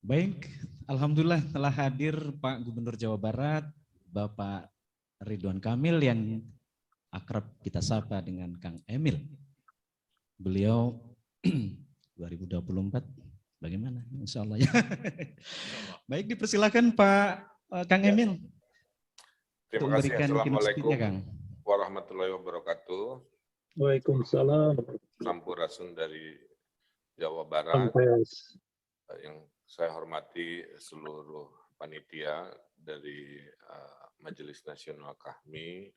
Baik, alhamdulillah telah hadir Pak Gubernur Jawa Barat, Bapak Ridwan Kamil yang akrab kita sapa dengan Kang Emil. Beliau 2024 bagaimana? Insya Allah ya. Baik, dipersilakan Pak Kang Emil. Terima kasih. Assalamualaikum warahmatullahi wabarakatuh. Waalaikumsalam. Sampurasun dari Jawa Barat. Yang saya hormati seluruh panitia dari Majelis Nasional Kahmi.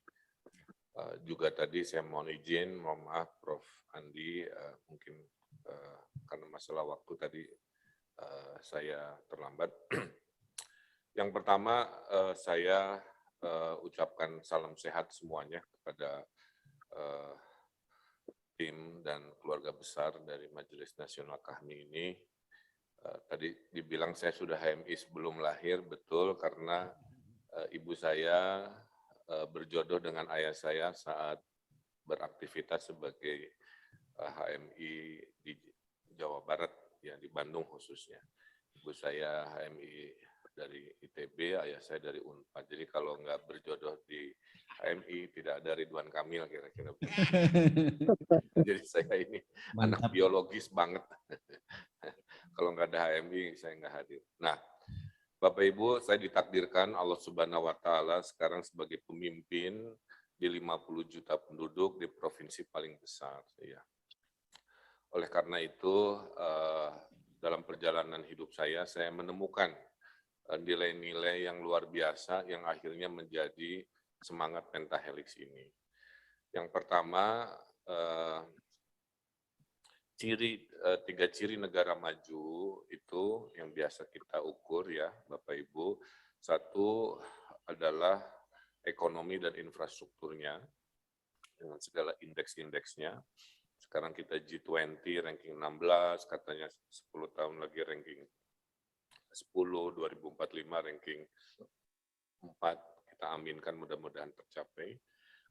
Juga tadi saya mohon izin, mohon maaf Prof. Andi, mungkin karena masalah waktu tadi saya terlambat. Yang pertama saya ucapkan salam sehat semuanya kepada tim dan keluarga besar dari Majelis Nasional Kahmi ini. Tadi dibilang saya sudah HMI sebelum lahir, betul, karena ibu saya berjodoh dengan ayah saya saat beraktivitas sebagai HMI di Jawa Barat, ya di Bandung khususnya. Ibu saya HMI dari ITB, ayah saya dari Unpad. Jadi kalau nggak berjodoh di HMI, tidak ada Ridwan Kamil kira-kira. Jadi saya ini anak biologis banget. Kalau nggak ada HMI, saya nggak hadir. Nah, Bapak Ibu, saya ditakdirkan Allah Subhanahu wa Ta'ala sekarang sebagai pemimpin di 50 juta penduduk di provinsi paling besar. Ya. Oleh karena itu, dalam perjalanan hidup saya menemukan nilai-nilai yang luar biasa yang akhirnya menjadi semangat Pentahelix ini. Yang pertama, tiga ciri negara maju itu yang biasa kita ukur ya Bapak Ibu. Satu adalah ekonomi dan infrastrukturnya dengan segala indeks-indeksnya. Sekarang kita G20 ranking 16, katanya 10 tahun lagi ranking 10, 2045 ranking 4. Kita aminkan mudah-mudahan tercapai.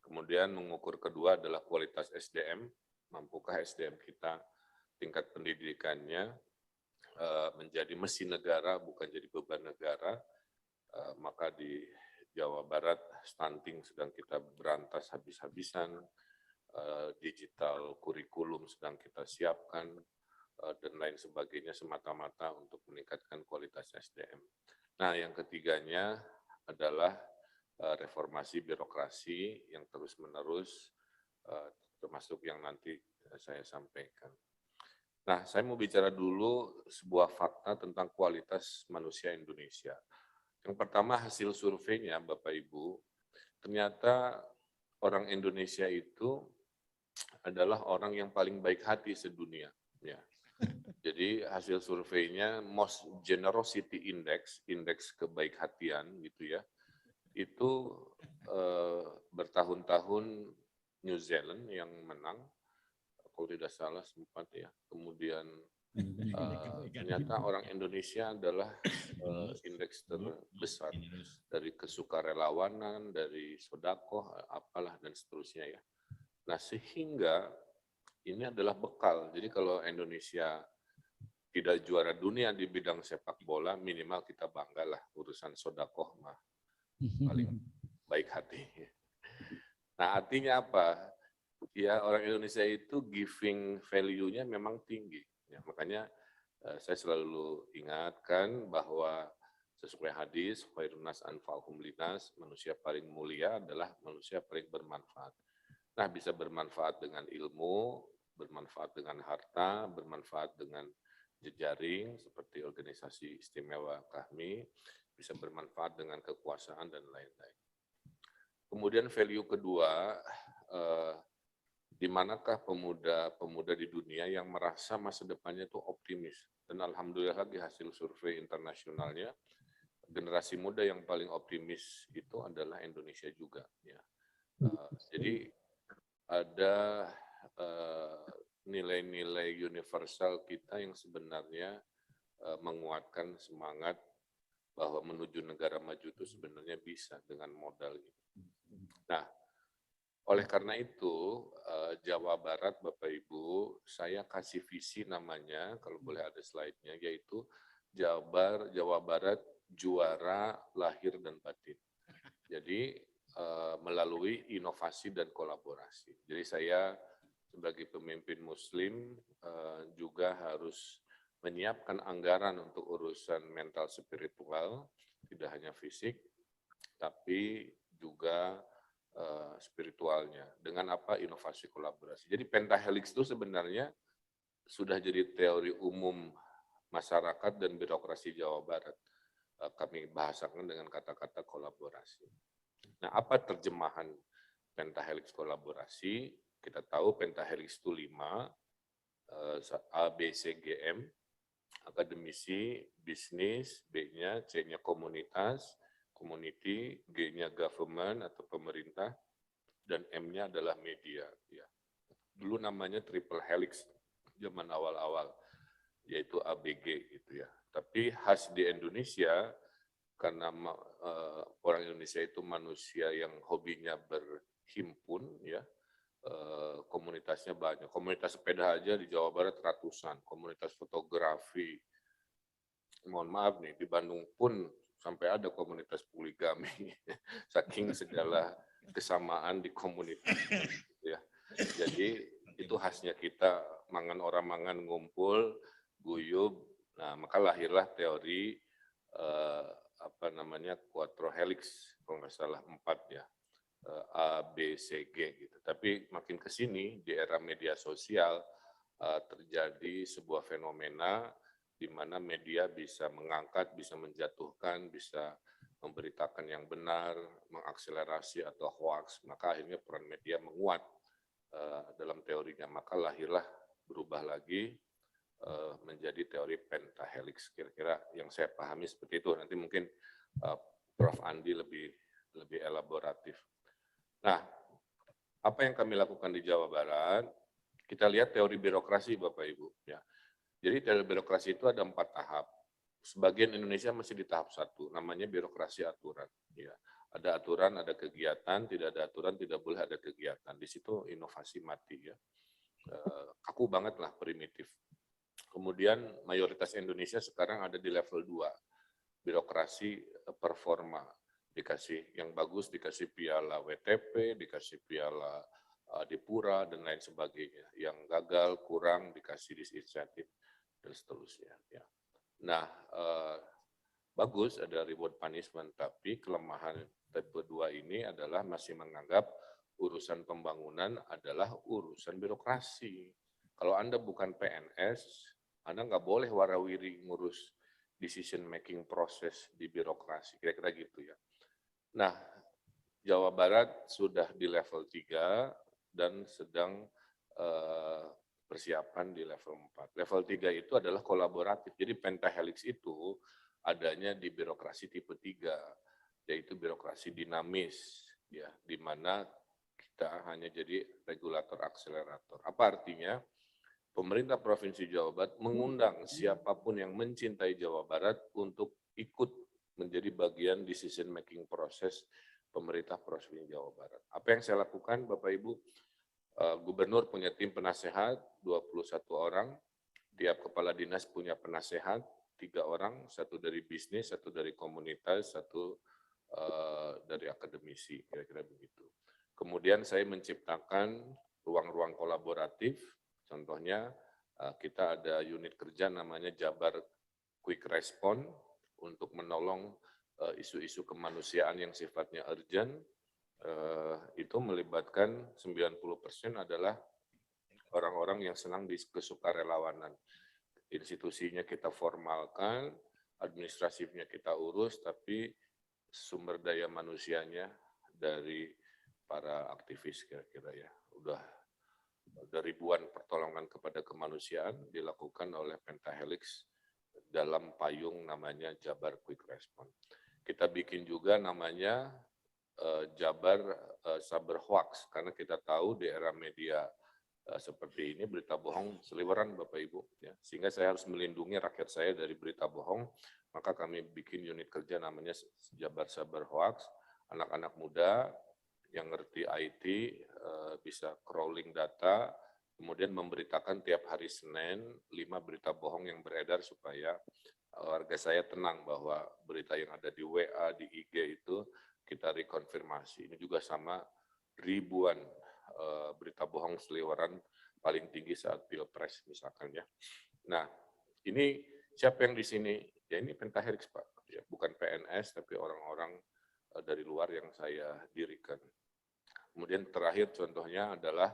Kemudian mengukur kedua adalah kualitas SDM. Mampukah SDM kita tingkat pendidikannya menjadi mesin negara, bukan jadi beban negara. Maka di Jawa Barat stunting sedang kita berantas habis-habisan, digital kurikulum sedang kita siapkan, dan lain sebagainya semata-mata untuk meningkatkan kualitas SDM. Nah, yang ketiganya adalah reformasi birokrasi yang terus-menerus, termasuk yang nanti saya sampaikan. Nah, saya mau bicara dulu sebuah fakta tentang kualitas manusia Indonesia. Yang pertama, hasil surveinya, Bapak Ibu, ternyata orang Indonesia itu adalah orang yang paling baik hati sedunia. Ya. Jadi hasil surveinya Most Generosity Index, indeks kebaik-hatian gitu ya, itu bertahun-tahun New Zealand yang menang, kalau tidak salah sempat ya. Kemudian ternyata orang Indonesia adalah indeks terbesar dari kesukarelawanan, dari sedekah, apalah dan seterusnya ya. Nah, sehingga ini adalah bekal. Jadi kalau Indonesia tidak juara dunia di bidang sepak bola, minimal kita banggalah urusan sedekah mah paling baik hati. Nah, artinya apa? Ya, orang Indonesia itu giving value-nya memang tinggi. Ya, makanya saya selalu ingatkan bahwa sesuai hadis, khairun nas anfa'uhum linas, manusia paling mulia adalah manusia paling bermanfaat. Nah, bisa bermanfaat dengan ilmu, bermanfaat dengan harta, bermanfaat dengan jejaring seperti organisasi istimewa Kahmi, bisa bermanfaat dengan kekuasaan dan lain-lain. Kemudian value kedua, di manakah pemuda-pemuda di dunia yang merasa masa depannya itu optimis. Dan alhamdulillah di hasil survei internasionalnya, generasi muda yang paling optimis itu adalah Indonesia juga. Ya. Jadi ada nilai-nilai universal kita yang sebenarnya menguatkan semangat bahwa menuju negara maju itu sebenarnya bisa dengan modal itu. Nah, Oleh karena itu, Jawa Barat, Bapak Ibu, saya kasih visi namanya, kalau boleh ada slide-nya, yaitu Jawa Barat juara lahir dan batin. Jadi melalui inovasi dan kolaborasi. Jadi saya sebagai pemimpin Muslim juga harus menyiapkan anggaran untuk urusan mental spiritual, tidak hanya fisik, tapi juga spiritualnya. Dengan apa? Inovasi kolaborasi. Jadi pentahelix itu sebenarnya sudah jadi teori umum masyarakat dan birokrasi Jawa Barat. Kami bahasakan dengan kata-kata kolaborasi. Nah, apa terjemahan pentahelix kolaborasi? Kita tahu pentahelix itu 5, A, B, C, G, M, akademisi, bisnis, B-nya, C-nya komunitas, community, G-nya government atau pemerintah, dan M-nya adalah media. Ya. Dulu namanya triple helix zaman awal-awal, yaitu ABG gitu ya. Tapi khas di Indonesia, karena orang Indonesia itu manusia yang hobinya berhimpun, ya, komunitasnya banyak. Komunitas sepeda aja di Jawa Barat ratusan, komunitas fotografi. Mohon maaf nih, di Bandung pun sampai ada komunitas poligami, saking segala kesamaan di komunitas. Ya. Jadi itu khasnya kita, mangan orang mangan ngumpul, guyub. Nah, maka lahirlah teori quattro helix, kalau nggak salah 4 ya, A, B, C, G gitu. Tapi makin ke sini di era media sosial terjadi sebuah fenomena di mana media bisa mengangkat, bisa menjatuhkan, bisa memberitakan yang benar, mengakselerasi atau hoax, maka akhirnya peran media menguat dalam teorinya. Maka lahirlah, berubah lagi menjadi teori pentahelix. Kira-kira yang saya pahami seperti itu. Nanti mungkin Prof. Andi lebih elaboratif. Nah, apa yang kami lakukan di Jawa Barat? Kita lihat teori birokrasi, Bapak Ibu. Ya. Jadi teori birokrasi itu ada 4 tahap. Sebagian Indonesia masih di tahap 1, namanya birokrasi aturan. Ya. Ada aturan, ada kegiatan, tidak ada aturan, tidak boleh ada kegiatan. Di situ inovasi mati ya. Kaku banget lah, primitif. Kemudian mayoritas Indonesia sekarang ada di level 2, birokrasi performa. Dikasih yang bagus, dikasih piala WTP, dikasih piala Dipura, dan lain sebagainya. Yang gagal, kurang, dikasih disinsentif, dan seterusnya. Ya. Nah, bagus ada reward punishment, tapi kelemahan tipe 2 ini adalah masih menganggap urusan pembangunan adalah urusan birokrasi. Kalau Anda bukan PNS, Anda nggak boleh warawiri ngurus decision making proses di birokrasi, kira-kira gitu ya. Nah, Jawa Barat sudah di level 3 dan sedang persiapan di level 4. Level 3 itu adalah kolaboratif. Jadi pentahelix itu adanya di birokrasi tipe 3, yaitu birokrasi dinamis, ya, di mana kita hanya jadi regulator akselerator. Apa artinya? Pemerintah Provinsi Jawa Barat mengundang siapapun yang mencintai Jawa Barat untuk ikut menjadi bagian decision making proses pemerintah Provinsi Jawa Barat. Apa yang saya lakukan, Bapak Ibu? Gubernur punya tim penasehat 21 orang, tiap kepala dinas punya penasehat 3 orang, 1 dari bisnis, 1 dari komunitas, 1 dari akademisi, kira-kira begitu. Kemudian saya menciptakan ruang-ruang kolaboratif. Contohnya kita ada unit kerja namanya Jabar Quick Response untuk menolong isu-isu kemanusiaan yang sifatnya urgent. Itu melibatkan 90% adalah orang-orang yang senang di kesukarelawanan. Institusinya kita formalkan, administratifnya kita urus, tapi sumber daya manusianya dari para aktivis kira-kira ya. Udah ribuan pertolongan kepada kemanusiaan dilakukan oleh Pentahelix dalam payung namanya Jabar Quick Response. Kita bikin juga namanya Jabar Saber Hoax, karena kita tahu di era media seperti ini berita bohong seliweran Bapak Ibu. Ya. Sehingga saya harus melindungi rakyat saya dari berita bohong, maka kami bikin unit kerja namanya Jabar Saber Hoax, anak-anak muda yang ngerti IT bisa crawling data, kemudian memberitakan tiap hari Senin 5 berita bohong yang beredar supaya warga saya tenang bahwa berita yang ada di WA, di IG itu kita rekonfirmasi. Ini juga sama ribuan berita bohong seliweran paling tinggi saat Pilpres misalkan ya. Nah, ini siapa yang di sini? Ya ini Pentahelix Pak, ya, bukan PNS tapi orang-orang dari luar yang saya dirikan. Kemudian terakhir contohnya adalah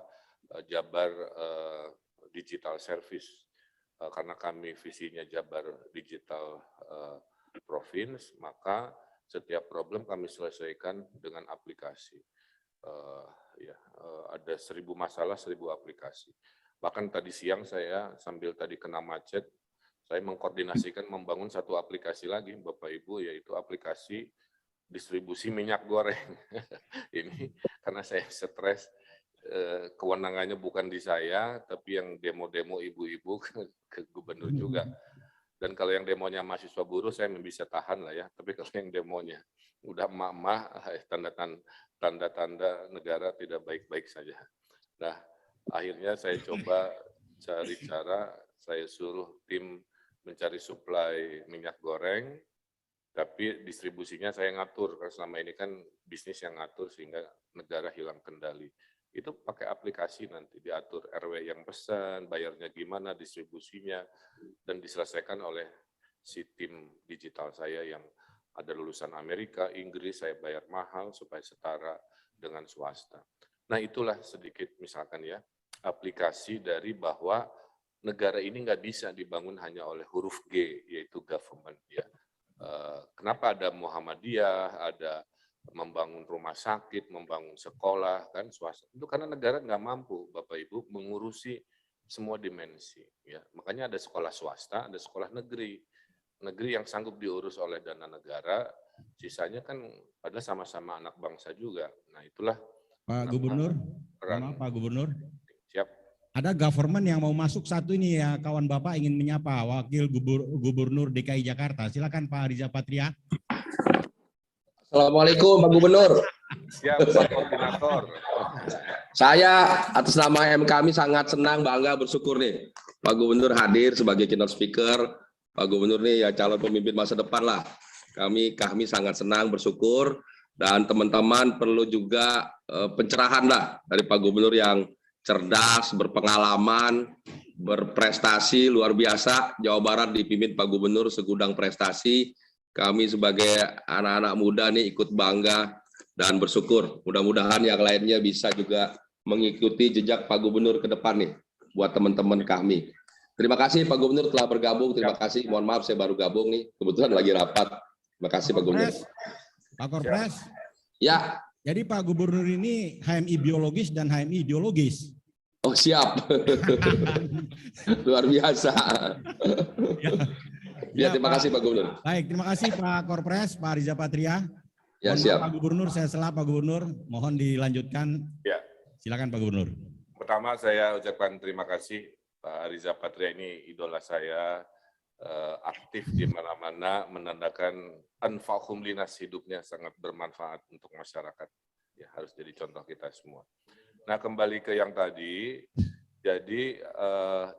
Jabar Digital Service. Karena kami visinya Jabar Digital Province, maka setiap problem kami selesaikan dengan aplikasi. Ada 1.000 masalah, 1.000 aplikasi. Bahkan tadi siang saya sambil tadi kena macet, saya mengkoordinasikan membangun satu aplikasi lagi, Bapak Ibu, yaitu aplikasi distribusi minyak goreng. Ini karena saya stres, kewenangannya bukan di saya, tapi yang demo-demo ibu-ibu ke gubernur juga. Dan kalau yang demonya mahasiswa buruh, saya bisa tahan lah ya. Tapi kalau yang demonya udah emak-emak, tanda-tanda negara tidak baik-baik saja. Nah, akhirnya saya coba cari cara, saya suruh tim mencari suplai minyak goreng, tapi distribusinya saya ngatur, karena selama ini kan bisnis yang ngatur sehingga negara hilang kendali. Itu pakai aplikasi nanti diatur RW yang pesan, bayarnya gimana, distribusinya, dan diselesaikan oleh si tim digital saya yang ada lulusan Amerika, Inggris, saya bayar mahal supaya setara dengan swasta. Nah itulah sedikit misalkan ya, aplikasi dari bahwa negara ini nggak bisa dibangun hanya oleh huruf G, yaitu government. Ya. Kenapa ada Muhammadiyah, ada membangun rumah sakit, membangun sekolah, kan swasta. Itu karena negara nggak mampu, Bapak Ibu, mengurusi semua dimensi. Ya. Makanya ada sekolah swasta, ada sekolah negeri. Negeri yang sanggup diurus oleh dana negara, sisanya kan padahal sama-sama anak bangsa juga. Nah itulah Pak Gubernur, peran. Pak Gubernur. Siap. Ada government yang mau masuk satu ini ya, kawan Bapak ingin menyapa Wakil Gubernur DKI Jakarta. Silakan Pak Riza Patria. Assalamualaikum Pak Gubernur. Siap Pak Koordinator. Saya atas nama kami sangat senang, bangga, bersyukur nih Pak Gubernur hadir sebagai keynote speaker. Pak Gubernur nih ya calon pemimpin masa depan lah. Kami sangat senang, bersyukur, dan teman-teman perlu juga pencerahan lah dari Pak Gubernur yang cerdas, berpengalaman, berprestasi luar biasa. Jawa Barat dipimpin Pak Gubernur segudang prestasi. Kami sebagai anak-anak muda nih ikut bangga dan bersyukur. Mudah-mudahan yang lainnya bisa juga mengikuti jejak Pak Gubernur ke depan nih buat teman-teman kami. Terima kasih Pak Gubernur telah bergabung. Terima kasih. Mohon maaf saya baru gabung nih. Kebetulan lagi rapat. Terima kasih Pak Gubernur. Pak Korpres. Ya. Jadi Pak Gubernur ini HMI biologis dan HMI ideologis. Oh siap. Luar biasa. Ya, terima kasih Pak Gubernur. Baik, terima kasih Pak Korpres, Pak Riza Patria. Ya, siap. Pak Gubernur, saya salah Pak Gubernur. Mohon dilanjutkan. Ya. Silakan Pak Gubernur. Pertama saya ucapkan terima kasih Pak Riza Patria, ini idola saya, aktif di mana-mana, menandakan anfa'hum linas, hidupnya sangat bermanfaat untuk masyarakat. Ya, harus jadi contoh kita semua. Nah, kembali ke yang tadi, jadi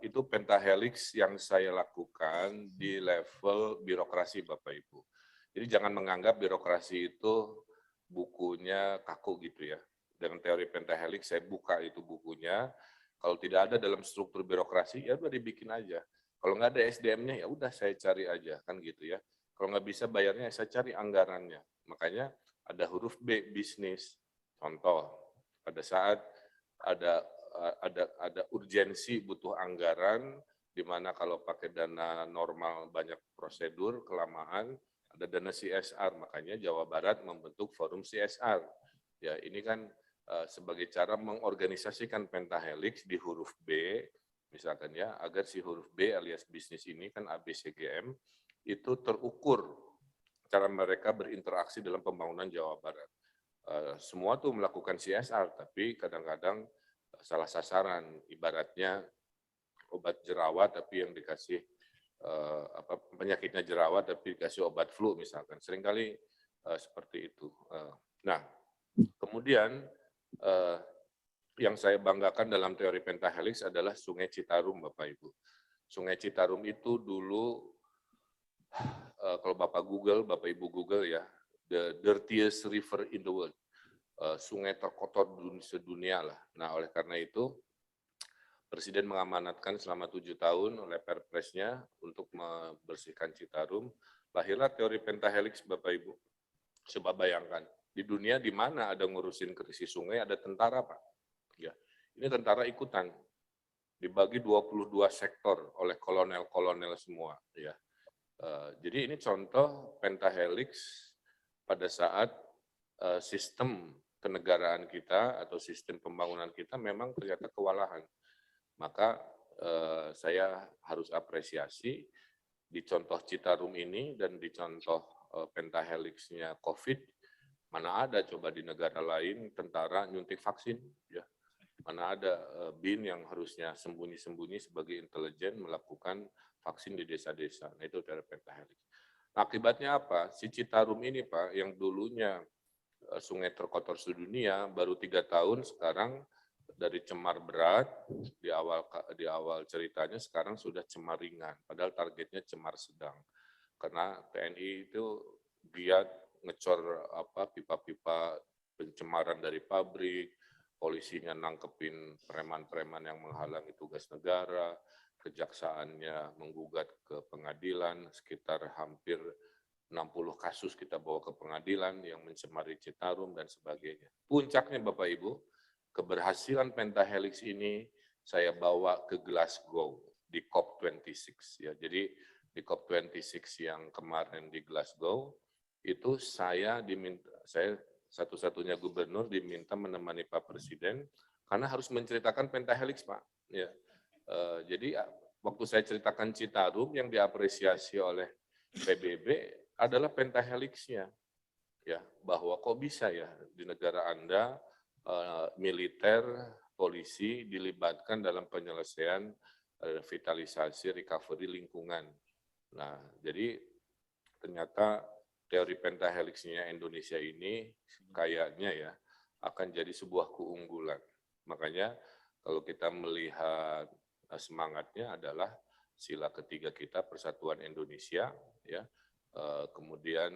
itu pentahelix yang saya lakukan di level birokrasi Bapak Ibu. Jadi jangan menganggap birokrasi itu bukunya kaku gitu ya. Dengan teori pentahelix saya buka itu bukunya. Kalau tidak ada dalam struktur birokrasi, ya udah dibikin aja. Kalau nggak ada SDM-nya, ya udah saya cari aja, kan gitu ya. Kalau nggak bisa bayarnya, saya cari anggarannya. Makanya ada huruf B, bisnis. Contoh, pada saat ada urgensi butuh anggaran, di mana kalau pakai dana normal banyak prosedur, kelamaan, ada dana CSR. Makanya Jawa Barat membentuk forum CSR. Ya, ini kan sebagai cara mengorganisasikan pentahelix di huruf B, misalkan ya, agar si huruf B alias bisnis ini kan ABCGM itu terukur cara mereka berinteraksi dalam pembangunan Jawa Barat. Semua tuh melakukan CSR, tapi kadang-kadang salah sasaran, ibaratnya obat jerawat tapi yang dikasih penyakitnya jerawat tapi dikasih obat flu misalkan, seringkali seperti itu. Nah, Kemudian yang saya banggakan dalam teori pentahelix adalah Sungai Citarum, Bapak Ibu. Sungai Citarum itu dulu, kalau Bapak Ibu Google ya, the dirtiest river in the world. Sungai terkotor sedunia lah. Nah, oleh karena itu, Presiden mengamanatkan selama 7 tahun oleh Perpresnya untuk membersihkan Citarum. Lahirlah teori pentahelix, Bapak Ibu. Coba bayangkan, di dunia di mana ada ngurusin krisis sungai, ada tentara, Pak. Ya, ini tentara ikutan. Dibagi 22 sektor oleh kolonel-kolonel semua. Ya. Jadi ini contoh pentahelix pada saat sistem kenegaraan kita atau sistem pembangunan kita memang ternyata kewalahan. Maka saya harus apresiasi di contoh Citarum ini dan di contoh pentahelixnya COVID, mana ada coba di negara lain tentara nyuntik vaksin, ya. Mana ada BIN yang harusnya sembunyi-sembunyi sebagai intelijen melakukan vaksin di desa-desa. Nah, itu dari pentahelix. Nah, akibatnya apa? Si Citarum ini, Pak, yang dulunya sungai terkotor sedunia, baru 3 tahun sekarang dari cemar berat di awal ceritanya sekarang sudah cemar ringan, padahal targetnya cemar sedang. Karena TNI itu giat ngecor pipa-pipa pencemaran dari pabrik, polisinya nangkepin preman-preman yang menghalangi tugas negara, kejaksaannya menggugat ke pengadilan, sekitar hampir 60 kasus kita bawa ke pengadilan yang mencemari Citarum dan sebagainya. Puncaknya Bapak Ibu, keberhasilan pentahelix ini saya bawa ke Glasgow di COP26 ya. Jadi di COP26 yang kemarin di Glasgow itu saya satu-satunya gubernur diminta menemani Pak Presiden karena harus menceritakan pentahelix, Pak. Ya. Jadi waktu saya ceritakan Citarum yang diapresiasi oleh PBB adalah pentahelixnya, ya, bahwa kok bisa ya di negara Anda militer, polisi dilibatkan dalam penyelesaian revitalisasi recovery lingkungan. Nah, jadi ternyata teori pentahelixnya Indonesia ini kayaknya ya akan jadi sebuah keunggulan. Makanya kalau kita melihat semangatnya adalah sila ketiga kita Persatuan Indonesia, ya, kemudian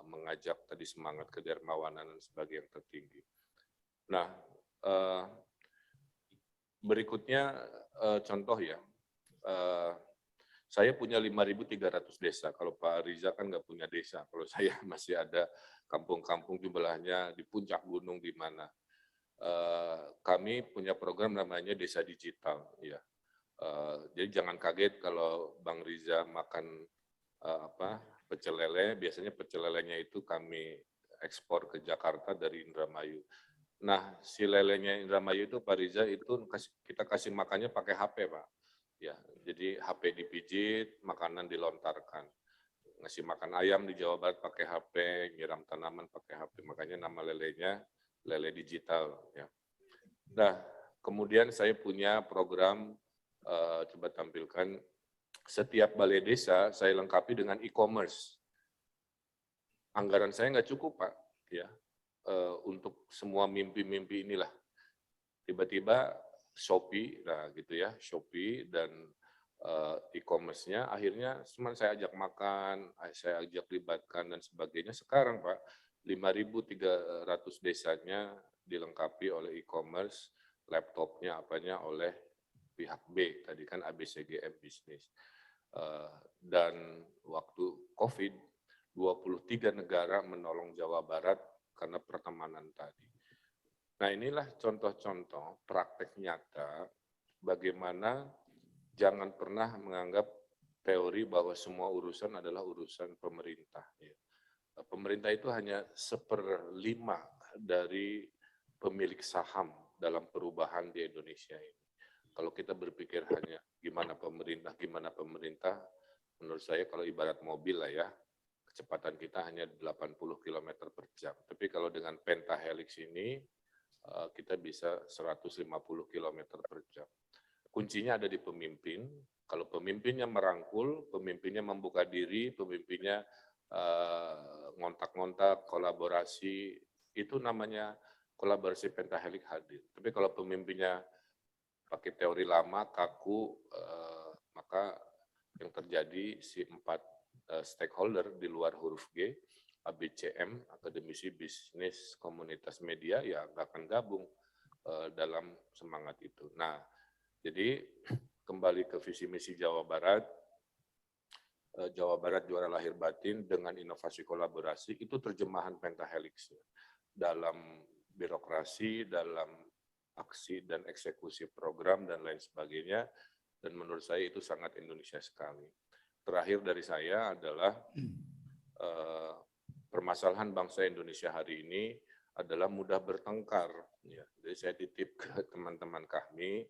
mengajak tadi semangat kedermawanan sebagai yang tertinggi. Nah, berikutnya contoh ya, saya punya 5.300 desa. Kalau Pak Riza kan nggak punya desa. Kalau saya masih ada kampung-kampung jumlahnya di puncak gunung di mana. Kami punya program namanya Desa Digital. Ya. Jadi jangan kaget kalau Bang Riza makan pecel lele. Biasanya pecel lelenya itu kami ekspor ke Jakarta dari Indramayu. Nah, si lelenya Indramayu itu Pak Riza itu kita kasih makannya pakai HP, Pak. Ya, jadi HP dipijit, makanan dilontarkan. Ngasih makan ayam di Jawa Barat pakai HP, nyiram tanaman pakai HP. Makanya nama lelenya lele digital. Ya. Nah, kemudian saya punya program, coba tampilkan, setiap balai desa saya lengkapi dengan e-commerce. Anggaran saya nggak cukup, Pak. Ya, untuk semua mimpi-mimpi inilah. Tiba-tiba Shopee, nah gitu ya, Shopee dan e-commerce-nya akhirnya cuma saya ajak makan, saya ajak libatkan dan sebagainya. Sekarang Pak, 5.300 desanya dilengkapi oleh e-commerce, laptopnya apanya oleh pihak B, tadi kan ABCGM bisnis. Dan waktu COVID, 23 negara menolong Jawa Barat karena pertemanan tadi. Nah, inilah contoh-contoh praktek nyata bagaimana jangan pernah menganggap teori bahwa semua urusan adalah urusan pemerintah. Pemerintah itu hanya 1/5 dari pemilik saham dalam perubahan di Indonesia ini. Kalau kita berpikir hanya gimana pemerintah, menurut saya kalau ibarat mobil lah ya, kecepatan kita hanya 80 km per jam. Tapi kalau dengan pentahelix ini, kita bisa 150 km per jam. Kuncinya ada di pemimpin. Kalau pemimpinnya merangkul, pemimpinnya membuka diri, pemimpinnya ngontak-ngontak, kolaborasi, itu namanya kolaborasi pentahelix hadir. Tapi kalau pemimpinnya pakai teori lama, kaku, maka yang terjadi si 4 stakeholder di luar huruf G, ABCM, akademisi, bisnis, komunitas, media, ya nggak akan gabung dalam semangat itu. Nah, jadi kembali ke visi misi Jawa Barat, Jawa Barat juara lahir batin dengan inovasi kolaborasi, itu terjemahan pentahelix dalam birokrasi, dalam aksi dan eksekusi program dan lain sebagainya, dan menurut saya itu sangat Indonesia sekali. Terakhir dari saya adalah permasalahan bangsa Indonesia hari ini adalah mudah bertengkar. Ya. Jadi saya titip ke teman-teman kami,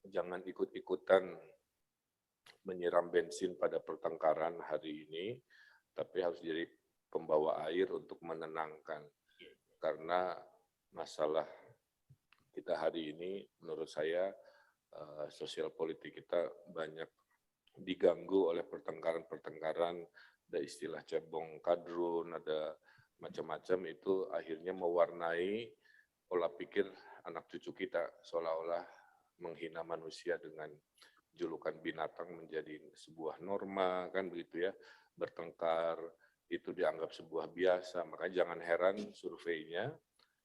jangan ikut-ikutan menyiram bensin pada pertengkaran hari ini, tapi harus jadi pembawa air untuk menenangkan. Karena masalah kita hari ini, menurut saya, sosial politik kita banyak diganggu oleh pertengkaran-pertengkaran, ada istilah cebong kadrun, ada macam-macam, itu akhirnya mewarnai pola pikir anak cucu kita, seolah-olah menghina manusia dengan julukan binatang menjadi sebuah norma, kan begitu ya, bertengkar itu dianggap sebuah biasa. Makanya jangan heran surveinya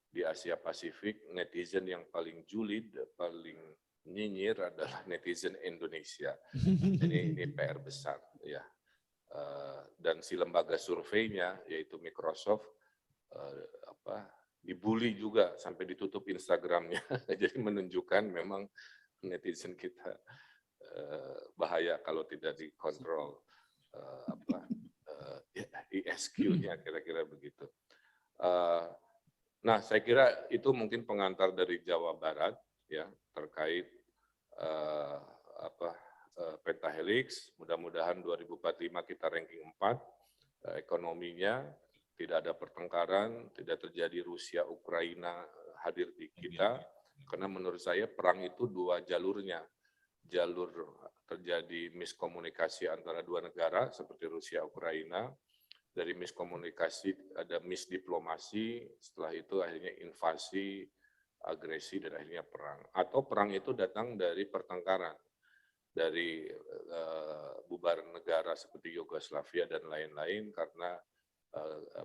di Asia Pasifik, netizen yang paling julid, paling nyinyir adalah netizen Indonesia. Jadi ini PR besar ya. Dan si lembaga surveinya yaitu Microsoft dibully juga sampai ditutup Instagramnya. Jadi menunjukkan memang netizen kita bahaya kalau tidak dikontrol ISQ-nya, kira-kira begitu. Nah, saya kira itu mungkin pengantar dari Jawa Barat ya terkait pentahelix. Mudah-mudahan 2045 kita ranking 4, ekonominya tidak ada pertengkaran, tidak terjadi Rusia Ukraina hadir di kita, karena menurut saya perang itu 2 jalurnya. Jalur terjadi miskomunikasi antara 2 negara seperti Rusia Ukraina, dari miskomunikasi ada misdiplomasi, setelah itu akhirnya invasi, agresi, dan akhirnya perang. Atau perang itu datang dari pertengkaran, dari bubaran negara seperti Yugoslavia dan lain-lain karena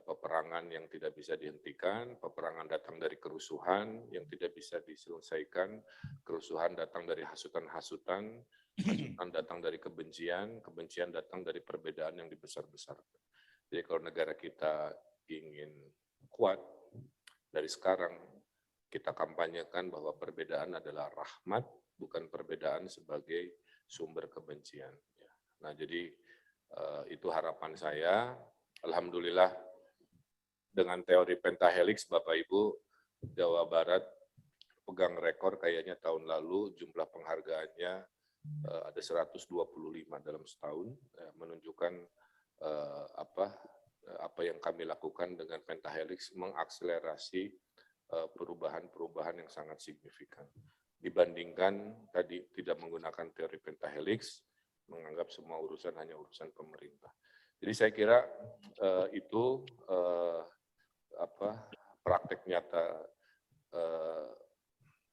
peperangan yang tidak bisa dihentikan, peperangan datang dari kerusuhan yang tidak bisa diselesaikan, kerusuhan datang dari hasutan-hasutan, hasutan datang dari kebencian, kebencian datang dari perbedaan yang dibesar-besarkan. Jadi kalau negara kita ingin kuat, dari sekarang kita kampanyekan bahwa perbedaan adalah rahmat, bukan perbedaan sebagai sumber kebencian. Nah, jadi itu harapan saya. Alhamdulillah dengan teori pentahelix, Bapak Ibu, Jawa Barat pegang rekor kayaknya tahun lalu jumlah penghargaannya ada 125 dalam setahun, menunjukkan apa yang kami lakukan dengan pentahelix mengakselerasi perubahan-perubahan yang sangat signifikan. Dibandingkan tadi tidak menggunakan teori pentahelix, menganggap semua urusan hanya urusan pemerintah. Jadi saya kira itu praktek nyata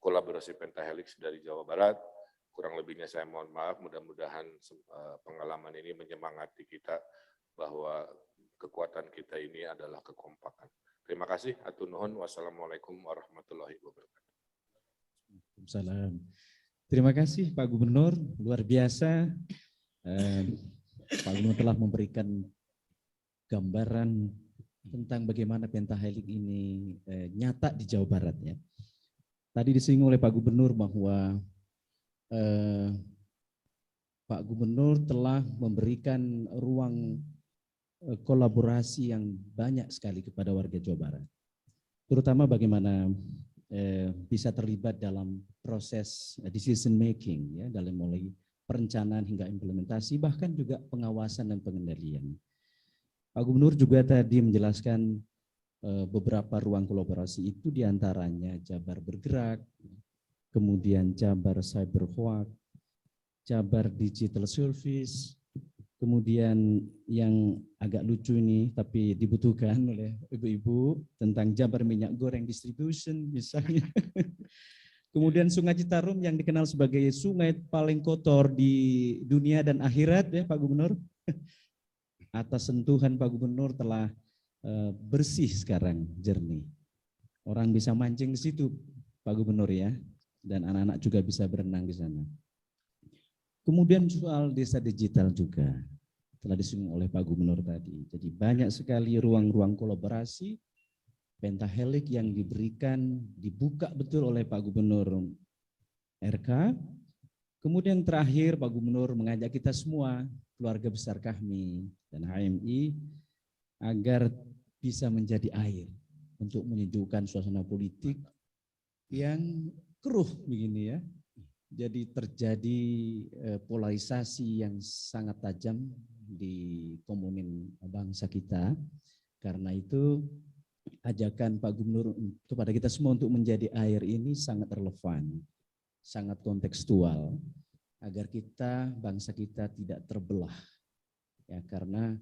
kolaborasi pentahelix dari Jawa Barat. Kurang lebihnya saya mohon maaf, mudah-mudahan pengalaman ini menyemangati kita bahwa kekuatan kita ini adalah kekompakan. Terima kasih. Atur nuhun. Wassalamualaikum warahmatullahi wabarakatuh. Waalaikumsalam. Terima kasih Pak Gubernur, luar biasa. Pak Gubernur telah memberikan gambaran tentang bagaimana pentahelix ini nyata di Jawa Barat ya. Tadi disinggung oleh Pak Gubernur bahwa Pak Gubernur telah memberikan ruang kolaborasi yang banyak sekali kepada warga Jawa Barat. Terutama bagaimana bisa terlibat dalam proses decision making ya, dalam mulai perencanaan hingga implementasi, bahkan juga pengawasan dan pengendalian. Pak Gubernur juga tadi menjelaskan beberapa ruang kolaborasi itu diantaranya Jabar Bergerak, kemudian Jabar Cyberhawk, Jabar Digital Service, Kemudian yang agak lucu ini tapi dibutuhkan oleh ibu-ibu tentang Jabar Minyak Goreng Distribution misalnya. Kemudian Sungai Citarum yang dikenal sebagai sungai paling kotor di dunia dan akhirat ya Pak Gubernur. Atas sentuhan Pak Gubernur telah bersih sekarang, jernih. Orang bisa mancing di situ Pak Gubernur ya, dan anak-anak juga bisa berenang di sana. Kemudian soal desa digital juga telah disinggung oleh Pak Gubernur tadi. Jadi banyak sekali ruang-ruang kolaborasi pentahelik yang diberikan, dibuka betul oleh Pak Gubernur RK. Kemudian terakhir Pak Gubernur mengajak kita semua, keluarga besar kami dan HMI, agar bisa menjadi air untuk menyejukkan suasana politik yang keruh begini ya. Jadi terjadi polarisasi yang sangat tajam di komponen bangsa kita. Karena itu ajakan Pak Gubernur kepada kita semua untuk menjadi air ini sangat relevan, sangat kontekstual, agar kita, bangsa kita tidak terbelah. Ya, karena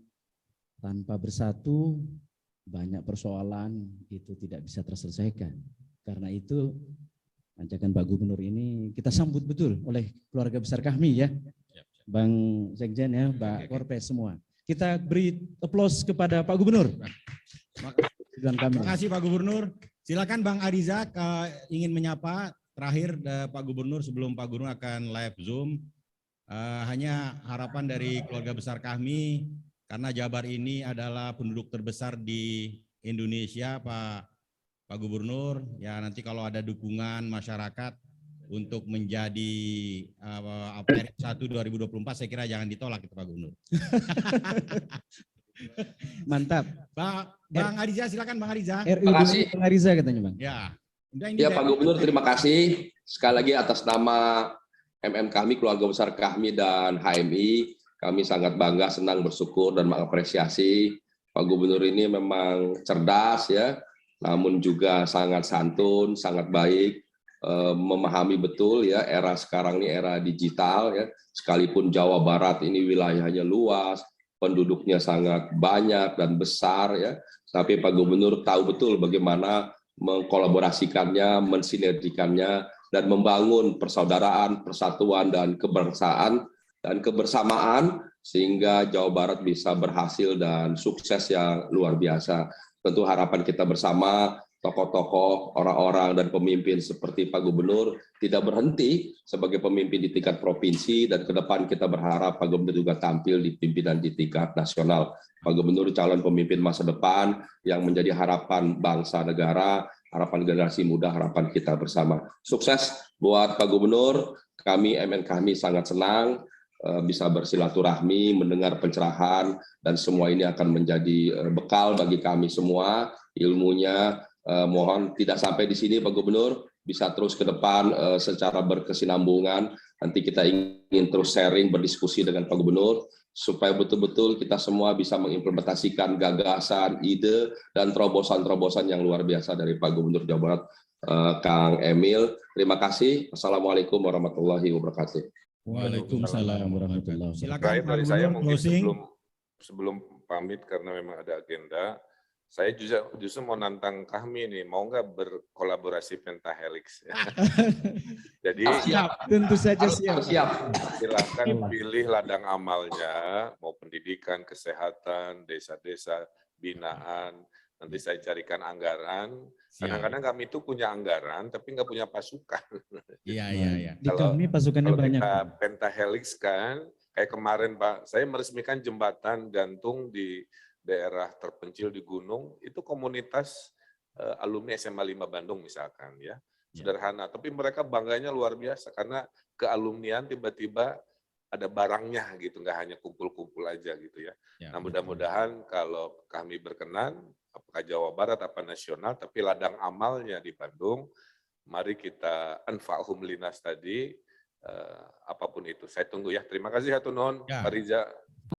tanpa bersatu banyak persoalan itu tidak bisa terselesaikan. Karena itu ajakan Pak Gubernur ini kita sambut betul oleh keluarga besar kami ya, Bang Sekjen ya, Pak Korpes semua. Kita beri aplaus kepada Pak Gubernur. Terima kasih Pak Gubernur. Silakan Bang Ariza ingin menyapa terakhir Pak Gubernur sebelum Pak Gubernur akan live Zoom. Hanya harapan dari keluarga besar kami, karena Jabar ini adalah penduduk terbesar di Indonesia, Pak Gubernur, ya nanti kalau ada dukungan masyarakat untuk menjadi RI 1 2024, saya kira jangan ditolak itu Pak Gubernur. Mantap. Bang Ariza, silakan Bang Ariza. Terima kasih. Bang Ariza katanya Bang. Ya. Ya Pak Gubernur, terima kasih sekali lagi atas nama kami, keluarga besar kami dan HMI. Kami sangat bangga, senang, bersyukur dan mengapresiasi Pak Gubernur ini memang cerdas ya, namun juga sangat santun, sangat baik, memahami betul ya era sekarang ini era digital ya. Sekalipun Jawa Barat ini wilayahnya luas, penduduknya sangat banyak dan besar ya, tapi Pak Gubernur tahu betul bagaimana mengkolaborasikannya, mensinergikannya, dan membangun persaudaraan, persatuan, dan kebangsaan dan kebersamaan sehingga Jawa Barat bisa berhasil dan sukses yang luar biasa. Tentu harapan kita bersama, tokoh-tokoh, orang-orang dan pemimpin seperti Pak Gubernur tidak berhenti sebagai pemimpin di tingkat provinsi, dan ke depan kita berharap Pak Gubernur juga tampil di pimpinan di tingkat nasional. Pak Gubernur calon pemimpin masa depan yang menjadi harapan bangsa negara, harapan generasi muda, harapan kita bersama. Sukses buat Pak Gubernur, kami kami sangat senang bisa bersilaturahmi, mendengar pencerahan, dan semua ini akan menjadi bekal bagi kami semua ilmunya. Mohon tidak sampai di sini Pak Gubernur, bisa terus ke depan secara berkesinambungan. Nanti kita ingin terus sharing, berdiskusi dengan Pak Gubernur supaya betul-betul kita semua bisa mengimplementasikan gagasan, ide, dan terobosan-terobosan yang luar biasa dari Pak Gubernur Jawa Barat, Kang Emil. Terima kasih. Assalamualaikum warahmatullahi wabarakatuh. Waalaikumsalam warahmatullahi wabarakatuh. Silakan Terakhir Pak dari saya Gubernur mungkin closing. sebelum pamit karena memang ada agenda, saya justru mau nantang kami nih, mau nggak berkolaborasi pentahelix? Jadi Siap. Tentu saja siap. silakan pilih ladang amalnya, mau pendidikan, kesehatan, desa-desa, binaan. Nanti saya carikan anggaran. Kadang-kadang kami itu punya anggaran, tapi nggak punya pasukan. Iya. Di kami pasukannya Kalau banyak. kita pentahelix kan, kayak kemarin Pak, saya meresmikan jembatan gantung di daerah terpencil di gunung, itu komunitas alumni SMA 5 Bandung misalkan ya. Sederhana, tapi mereka bangganya luar biasa karena kealumnian tiba-tiba ada barangnya gitu, nggak hanya kumpul-kumpul aja gitu ya. Nah mudah-mudahan kalau kami berkenan, apakah Jawa Barat apa nasional, tapi ladang amalnya di Bandung, mari kita anfa'hum linas tadi, apapun itu. Saya tunggu ya. Terima kasih Hatur Nuhun, Pak Riza.